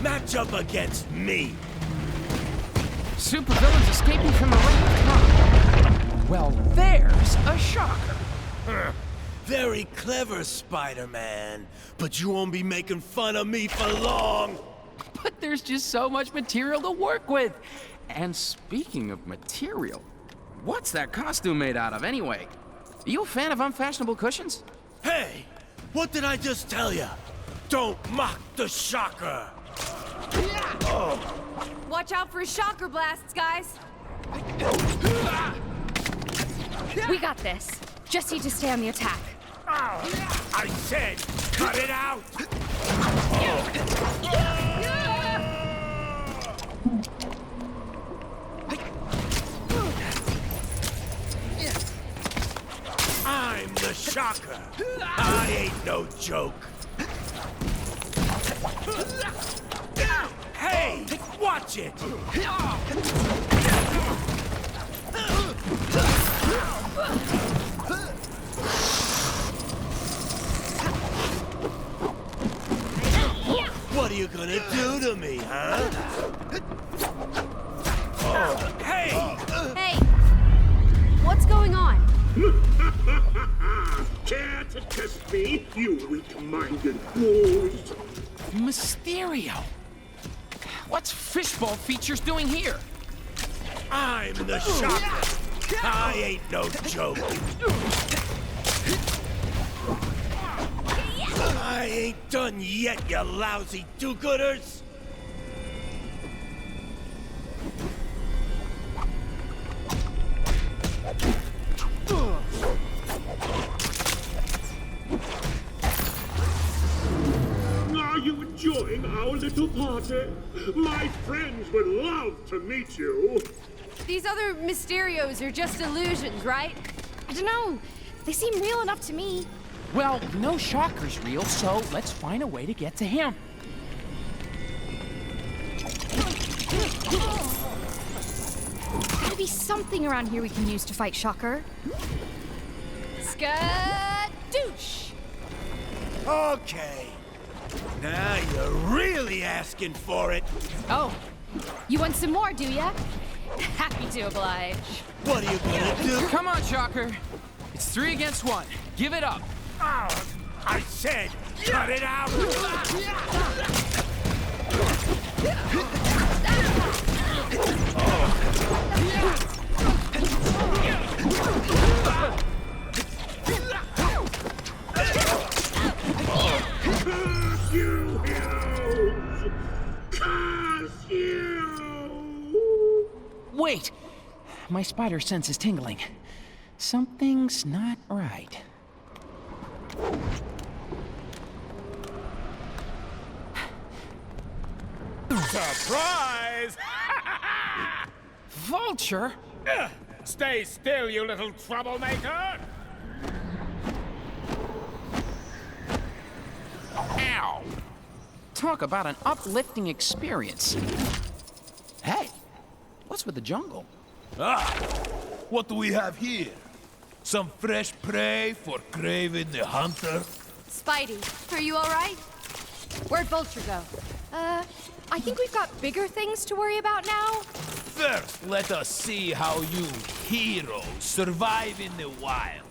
Match up against me. Supervillains escaping from the rain, huh? Well, there's a shocker. Very clever, Spider-Man. But you won't be making fun of me for long. But there's just so much material to work with. And speaking of material, what's that costume made out of anyway? Are you a fan of unfashionable cushions? Hey, what did I just tell you? Don't mock the Shocker. Watch out for shocker blasts, guys. We got this. Just need to stay on the attack. I said, cut it out! I'm the Shocker. I ain't no joke. Hey, watch it! What are you gonna do to me, huh? Oh, hey! Hey! What's going on? Care to test me, you weak-minded fools? Mysterio! What's Fishbowl Features doing here? I'm the Shocker. I ain't no joke. I ain't done yet, you lousy do-gooders. Are you enjoying our little party? My friends would love to meet you. These other Mysterios are just illusions, right? I don't know. They seem real enough to me. Well, no Shocker's real, so let's find a way to get to him. There'll be something around here we can use to fight Shocker. Skadoosh! Okay. Now you're really asking for it. Oh, you want some more, do ya? Happy to oblige. What are you gonna do? Come on, Shocker. It's 3 against 1. Give it up. Oh, I said, cut it out! Curse you, heroes! Curse you! Wait! My spider sense is tingling. Something's not right. Surprise! Vulture? Stay still, you little troublemaker! Ow! Talk about an uplifting experience. Hey, what's with the jungle? What do we have here? Some fresh prey for Kraven the Hunter? Spidey, are you alright? Where'd Vulture go? I think we've got bigger things to worry about now. First, let us see how you heroes survive in the wild.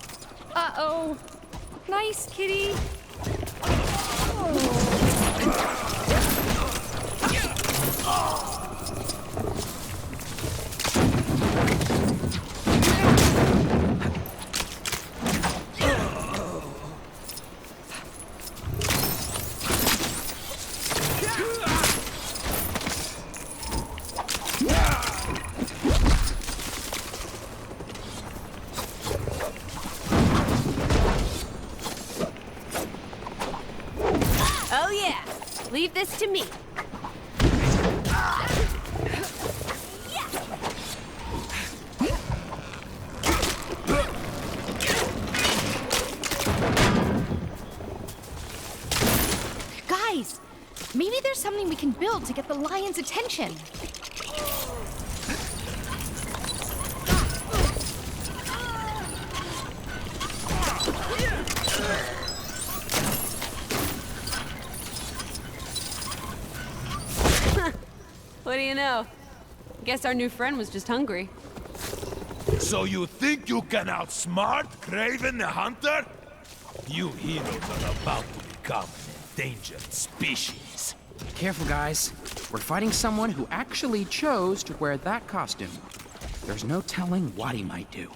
Uh-oh. Nice, kitty. Oh yeah, leave this to me. Guys, maybe there's something we can build to get the lion's attention. What do you know? Guess our new friend was just hungry. So you think you can outsmart Kraven the Hunter? You heroes are about to become an endangered species. Careful, guys. We're fighting someone who actually chose to wear that costume. There's no telling what he might do.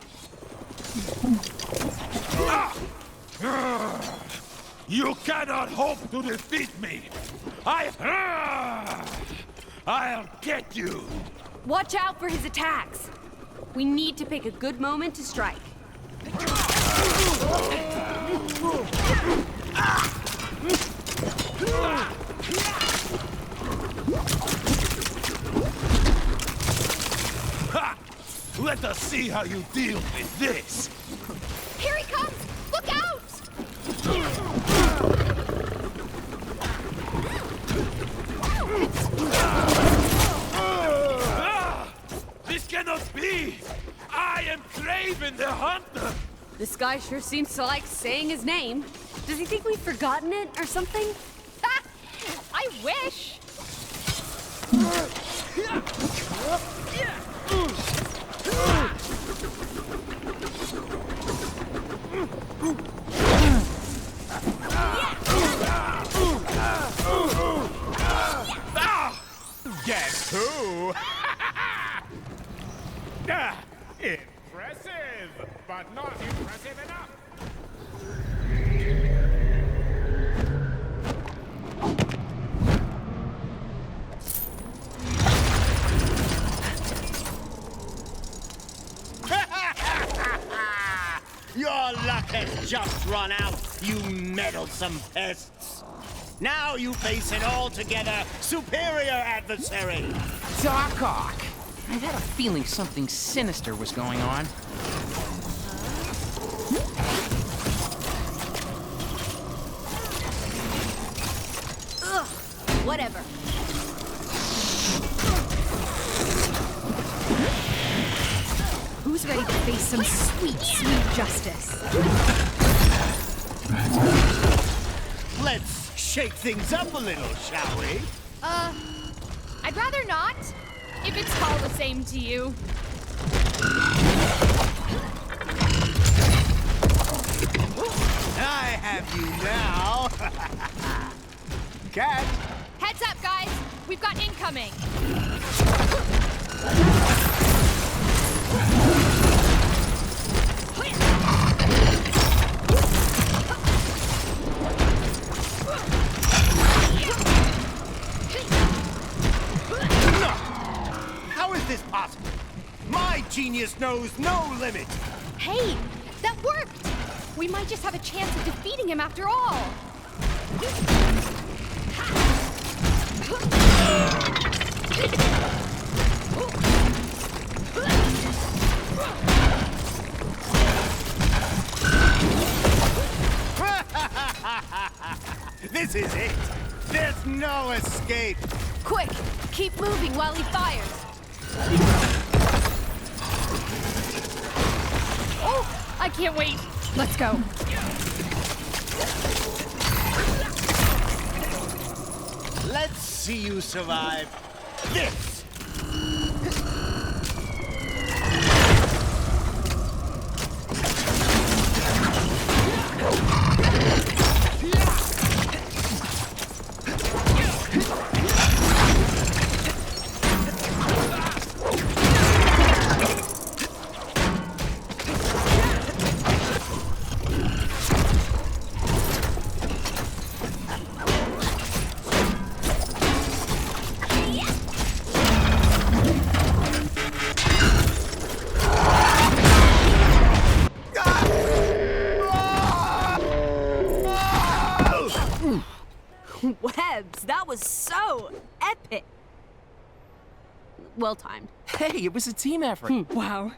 You cannot hope to defeat me! I'll get you! Watch out for his attacks. We need to pick a good moment to strike. Ha! Let us see how you deal with this! Here he comes! Look out! This cannot be! I am Kraven the Hunter! This guy sure seems to like saying his name. Does he think we've forgotten it or something? Ha! I wish! Guess who? Impressive, but not impressive enough. Your luck has just run out, you meddlesome pests. Now you face an altogether superior adversary. Doc Ock! I had a feeling something sinister was going on. Ugh, whatever. Who's ready to face some sweet, sweet justice? Let's shake things up a little, shall we? I'd rather not, if it's all the same to you. I have you now. Cat. Heads up, guys! We've got incoming! How is this possible? My genius knows no limit. Hey, that worked! We might just have a chance of defeating him after all! This is it. There's no escape. Quick, keep moving while he fires. Oh, I can't wait! Let's go. Let's see you survive this. Webs, that was so epic. Well timed. Hey, it was a team effort. Wow.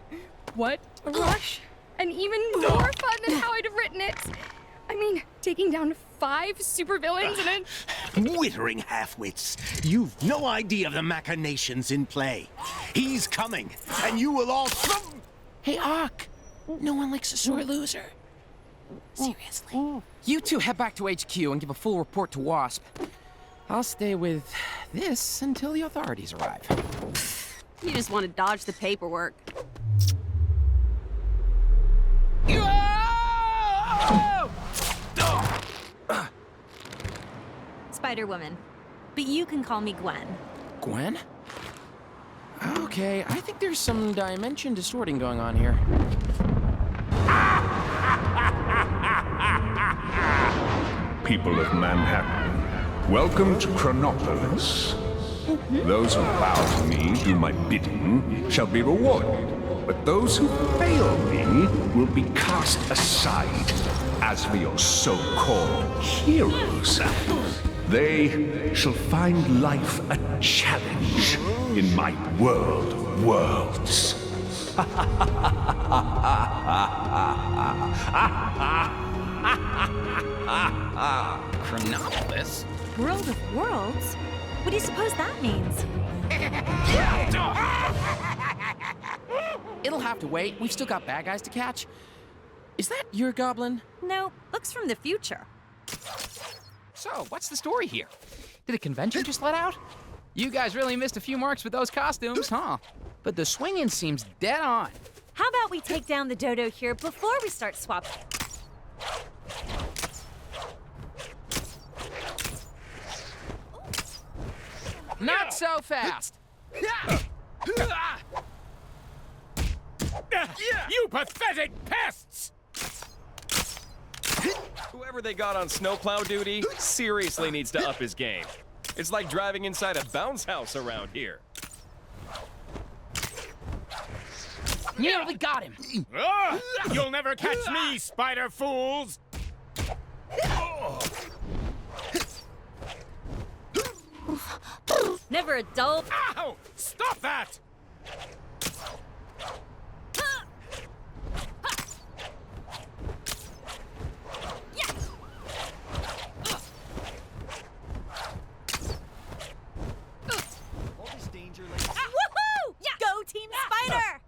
What a rush! And even more fun than how I'd have written it! I mean, taking down 5 supervillains in a... Withering half-wits. You've no idea of the machinations in play. He's coming, and you will all... Hey, Ock! No one likes a sore loser. Seriously. You two head back to HQ and give a full report to Wasp. I'll stay with this until the authorities arrive. You just want to dodge the paperwork. Spider-Woman. But you can call me Gwen. Gwen? Okay, I think there's some dimension distorting going on here. People of Manhattan, welcome to Chronopolis. Those who bow to me, do my bidding, shall be rewarded. But those who fail me will be cast aside. As for your so-called heroes, they shall find life a challenge in my world of worlds. Chronopolis? World of Worlds? What do you suppose that means? It'll have to wait. We've still got bad guys to catch. Is that your goblin? No, looks from the future. So, what's the story here? Did a convention just let out? You guys really missed a few marks with those costumes, huh? But the swinging seems dead on. How about we take down the dodo here before we start swapping? Not so fast! You pathetic pests! Whoever they got on snowplow duty seriously needs to up his game. It's like driving inside a bounce house around here. Nearly got him! You'll never catch me, spider fools! Never a dull... Ow! Stop that! Woohoo! Yeah. Go Team Spider!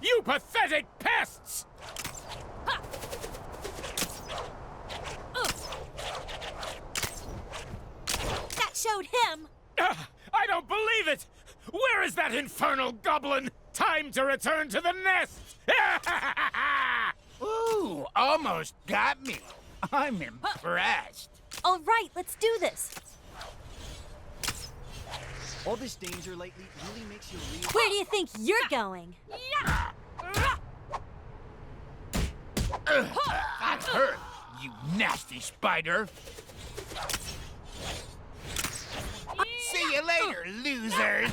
You pathetic pests! That showed him! I don't believe it! Where is that infernal goblin? Time to return to the nest! Ooh, almost got me. I'm impressed. All right, let's do this. All this danger lately really makes you real. Where do you think you're going? That's her, you nasty spider. See you later, losers.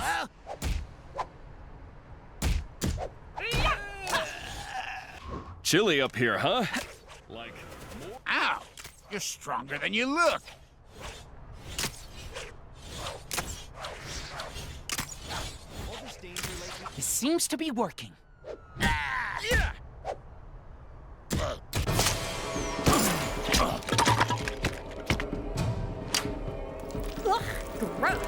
Chilly up here, huh? Like more... Ow, you're stronger than you look. It seems to be working. Yeah. Ugh, gross.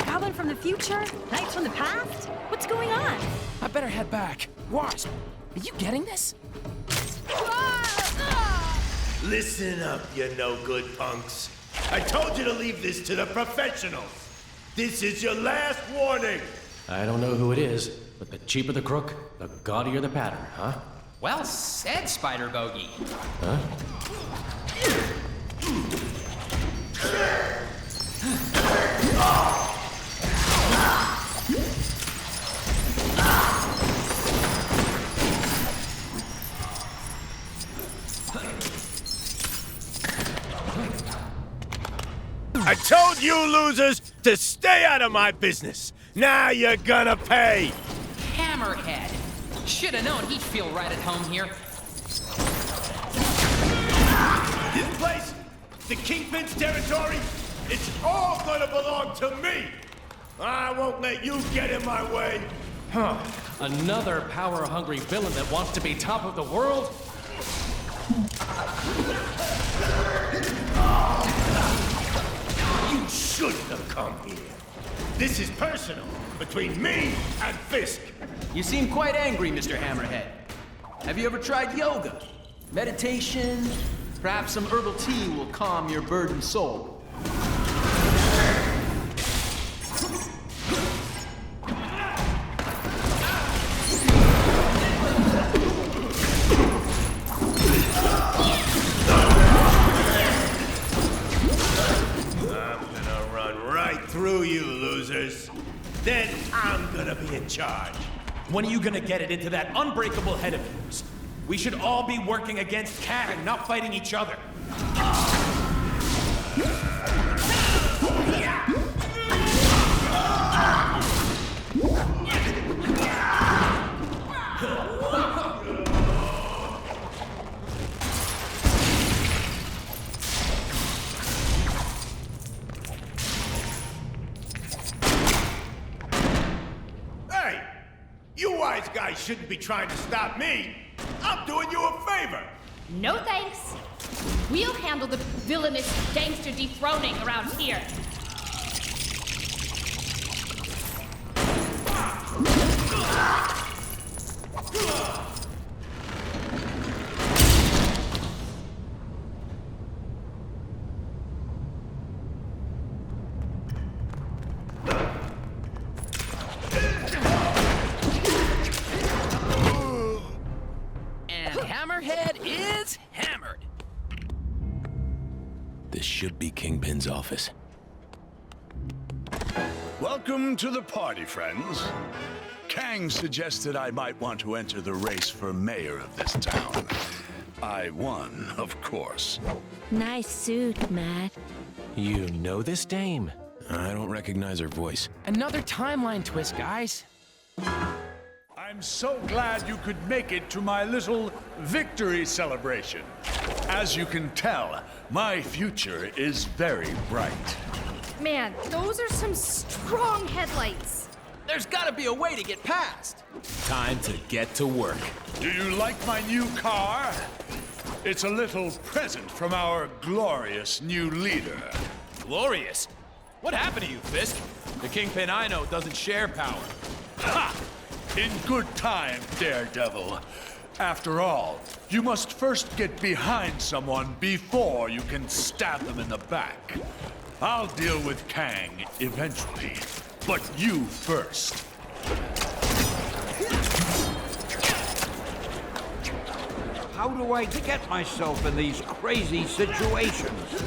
Goblin from the future? Knights from the past? What's going on? I better head back. Wasp, are you getting this? Listen up, you no-good punks. I told you to leave this to the professionals. This is your last warning. I don't know who it is, but the cheaper the crook, the gaudier the pattern, huh? Well said, Spider Bogey. Huh? I told you losers to stay out of my business. Now you're gonna pay. Hammerhead. Should have known he'd feel right at home here. This place, the Kingpin's territory, it's all gonna belong to me. I won't let you get in my way. Huh. Another power-hungry villain that wants to be top of the world? You shouldn't have come here. This is personal, between me and Fisk. You seem quite angry, Mr. Hammerhead. Have you ever tried yoga? Meditation? Perhaps some herbal tea will calm your burdened soul. Through you, losers. Then I'm gonna be in charge. When are you gonna get it into that unbreakable head of yours? We should all be working against Kang, not fighting each other. Wise guys shouldn't be trying to stop me. I'm doing you a favor. No thanks. We'll handle the villainous gangster dethroning around here. Hammerhead is hammered. This should be Kingpin's office. Welcome to the party, friends. Kang suggested I might want to enter the race for mayor of this town. I won, of course. Nice suit, Matt. You know this dame? I don't recognize her voice. Another timeline twist, guys. I'm so glad you could make it to my little victory celebration. As you can tell, my future is very bright. Man, those are some strong headlights. There's gotta be a way to get past. Time to get to work. Do you like my new car? It's a little present from our glorious new leader. Glorious? What happened to you, Fisk? The Kingpin I know doesn't share power. Ha! In good time, Daredevil. After all, you must first get behind someone before you can stab them in the back. I'll deal with Kang eventually, but you first. How do I get myself in these crazy situations?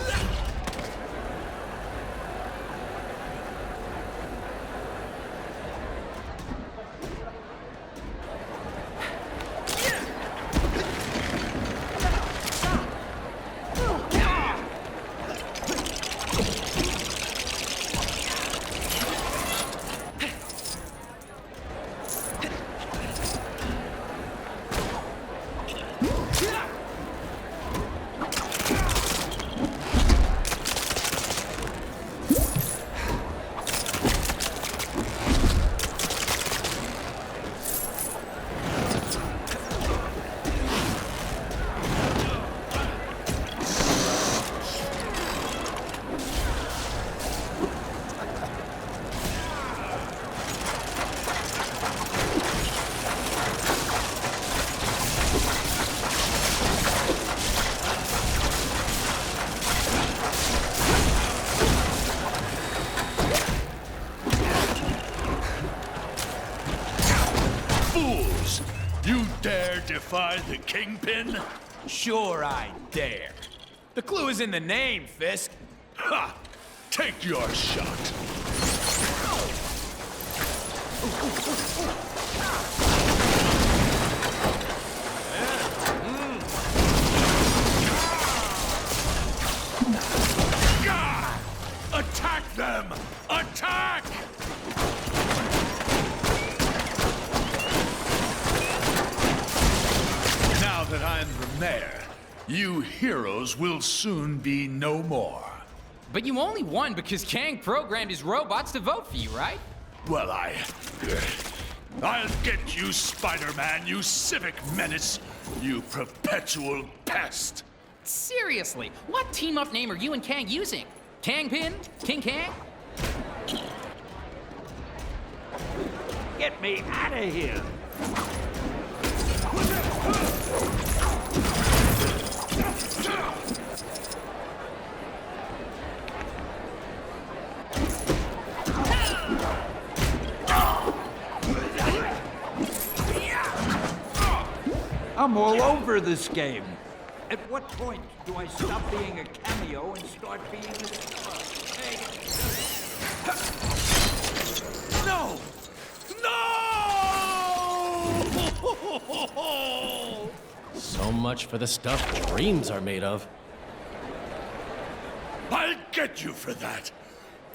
Defy the Kingpin? Sure I dare. The clue is in the name, Fisk. Ha! Take your shot. Attack them! Attack! Now that I'm the mayor, you heroes will soon be no more. But you only won because Kang programmed his robots to vote for you, right? Well, I'll get you, Spider-Man, you civic menace, you perpetual pest. Seriously, what team-up name are you and Kang using? Kingpin? King Kang? Get me out of here! I'm all over this game. At what point do I stop being a cameo and start being a star? No! No! So much for the stuff dreams are made of. I'll get you for that.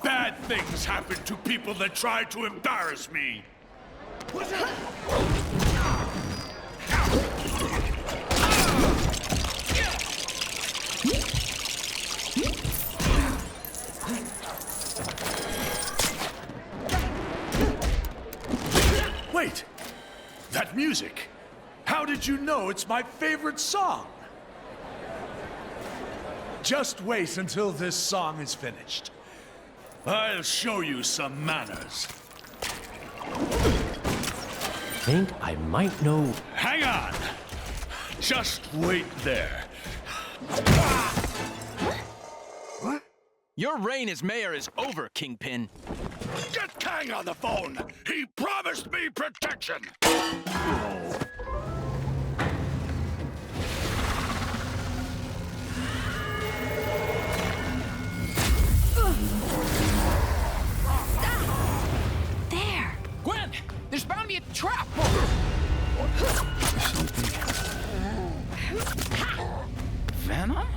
Bad things happen to people that try to embarrass me. Wait! That music! How did you know it's my favorite song? Just wait until this song is finished. I'll show you some manners. Think I might know. Hang on! Just wait there. What? Your reign as mayor is over, Kingpin. Get Kang on the phone! He promised me protection! There! Gwen! There's bound to be a trap! Venom?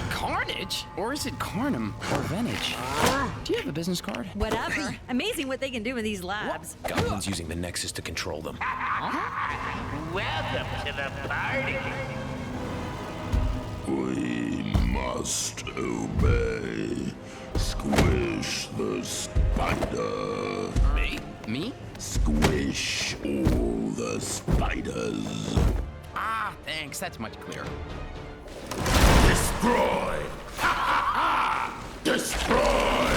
Carnage? Or is it Carnom or Venage? Do you have a business card? Whatever. Amazing what they can do in these labs. Goblin's using the Nexus to control them. Welcome to the party. We must obey. Squish the spider. Me? Squish all the spiders. Ah, thanks. That's much clearer. Destroy! Destroy!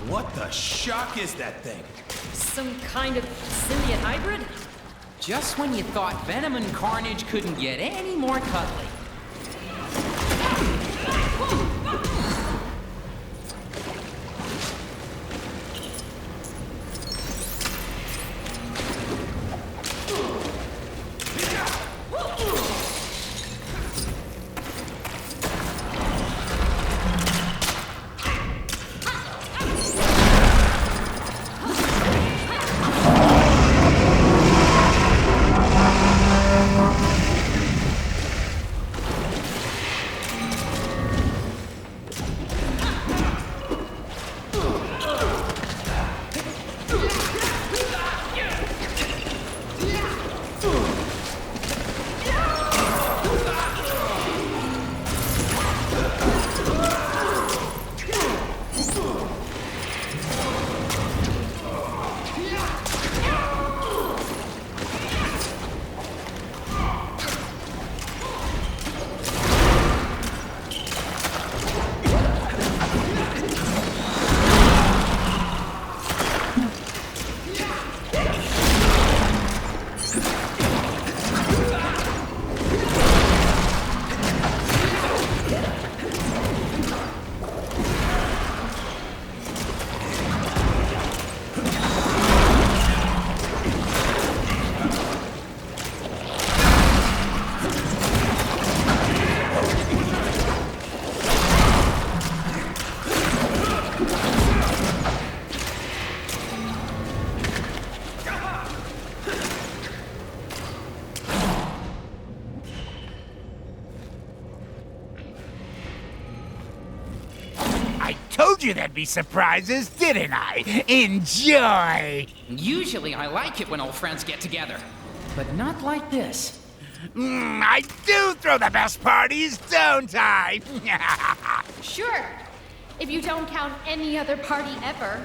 What the shock is that thing? Some kind of symbiote hybrid? Just when you thought Venom and Carnage couldn't get any more cuddly. Told you there'd be surprises, didn't I? Enjoy! Usually I like it when old friends get together, but not like this. I do throw the best parties, don't I? Sure, if you don't count any other party ever.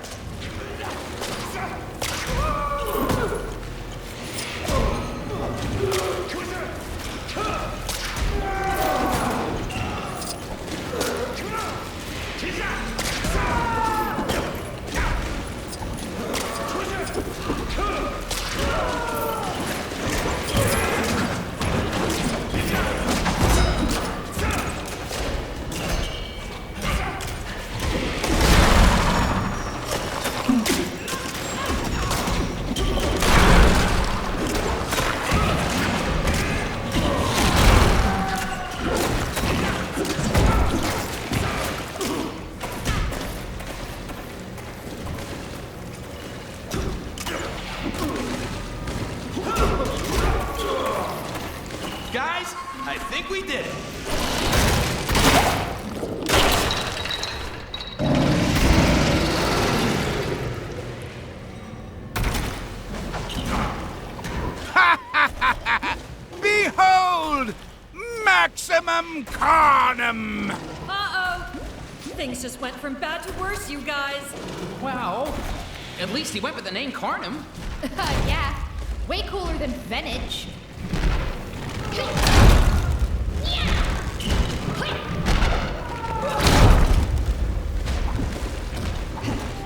am Carnom! Uh-oh! Things just went from bad to worse, you guys. Well, at least he went with the name Carnom. Yeah, way cooler than Venage.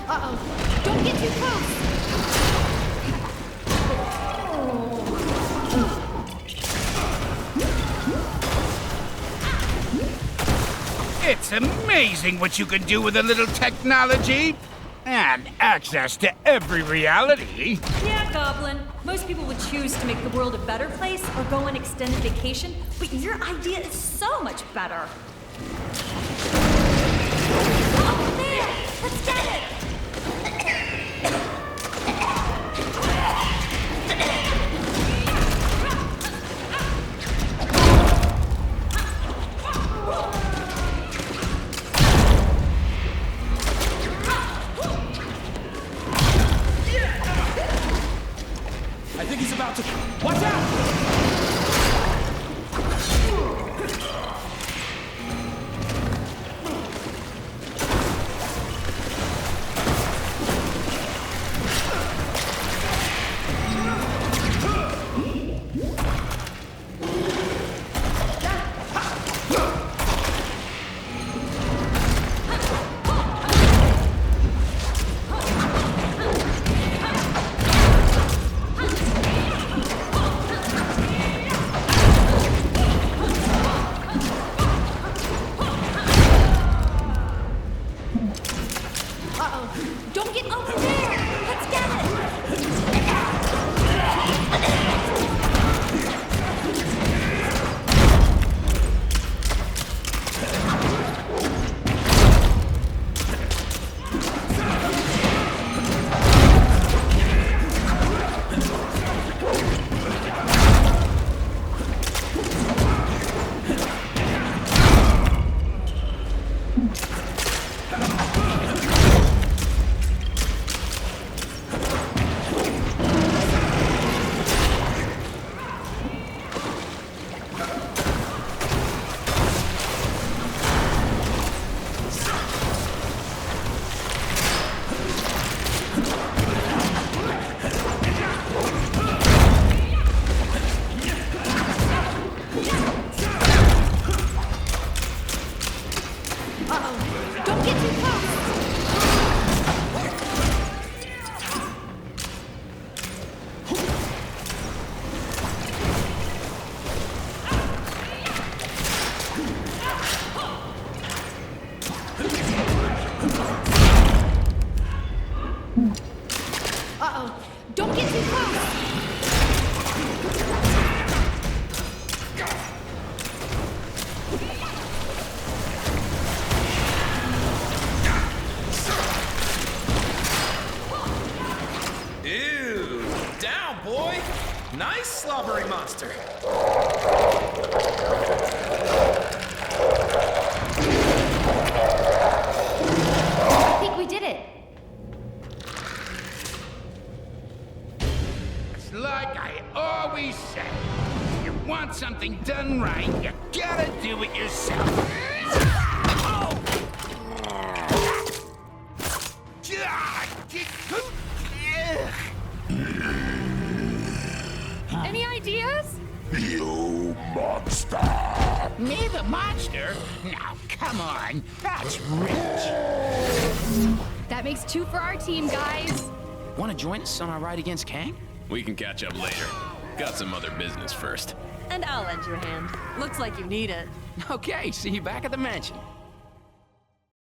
Uh-oh, don't get too close. It's amazing what you can do with a little technology. And access to every reality. Yeah, Goblin. Most people would choose to make the world a better place or go on extended vacation, but your idea is so much better. Oh, there! Let's get it! I think he's about to... Watch out! Don't get over there! Let's get it! Uh-oh. Don't get too close! Ew! Down, boy! Nice slobbery monster! I think we did it. It's like I always say. You want something done right, you gotta do it yourself. Any ideas? You monster! Me the monster? Now, come on. That's rich. That makes 2 for our team, guys. Want to join us on our ride against Kang? We can catch up later. Got some other business first. And I'll lend you a hand. Looks like you need it. Okay, see you back at the mansion.